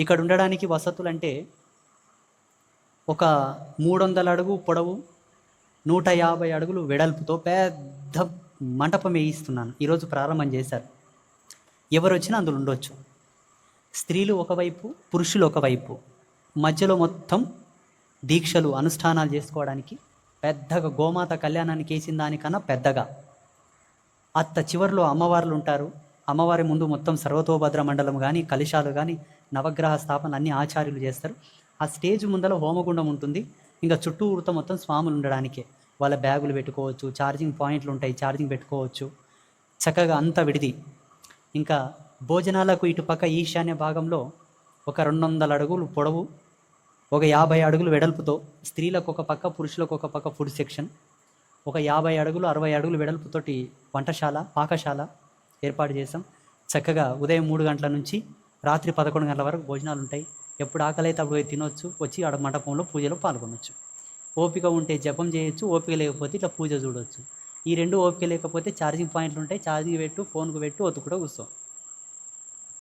ఇక్కడ ఉండడానికి వసతులు అంటే ఒక 300 అడుగు పొడవు 150 అడుగులు వెడల్పుతో పెద్ద మంటపం వేయిస్తున్నాను. ఈరోజు ప్రారంభం చేశారు. ఎవరు వచ్చినా అందులో ఉండొచ్చు. స్త్రీలు ఒకవైపు, పురుషులు ఒకవైపు, మధ్యలో మొత్తం దీక్షలు అనుష్ఠానాలు చేసుకోవడానికి పెద్దగా గోమాత కళ్యాణానికి వేసిన దానికన్నా పెద్దగా అత్త చివరిలో అమ్మవార్లు ఉంటారు. అమ్మవారి ముందు మొత్తం సర్వతోభద్ర మండలం కానీ, కలశాలు కానీ, నవగ్రహ స్థాపన అన్ని ఆచార్యులు చేస్తారు. ఆ స్టేజ్ ముందర హోమగుండం ఉంటుంది. ఇంకా చుట్టూతో మొత్తం స్వాములు ఉండడానికే వాళ్ళ బ్యాగులు పెట్టుకోవచ్చు, ఛార్జింగ్ పాయింట్లు ఉంటాయి, ఛార్జింగ్ పెట్టుకోవచ్చు. చక్కగా అంతా విడిది. ఇంకా భోజనాలకు ఇటుపక్క ఈశాన్య భాగంలో ఒక 200 అడుగులు పొడవు, ఒక 50 అడుగులు వెడల్పుతో స్త్రీలకు ఒక పక్క, పురుషులకు ఒక పక్క ఫుడ్ సెక్షన్, ఒక 50 అడుగులు 60 అడుగులు వెడల్పుతోటి వంటశాల, పాకశాల ఏర్పాటు చేసాం. చక్కగా ఉదయం 3 గంటల నుంచి రాత్రి 11 గంటల వరకు భోజనాలు ఉంటాయి. ఎప్పుడు ఆకలి అయితే అప్పుడు తినొచ్చు, వచ్చి ఆడ మండపంలో పూజలో పాల్గొనవచ్చు. ఓపిక ఉంటే జపం చేయొచ్చు, ఓపిక లేకపోతే ఇట్లా పూజ చూడవచ్చు. ఈ 2 ఓపిక లేకపోతే ఛార్జింగ్ పాయింట్లు ఉంటాయి, ఛార్జింగ్ పెట్టు, ఫోన్కు పెట్టు, ఒత్తు కూడా కూర్చో.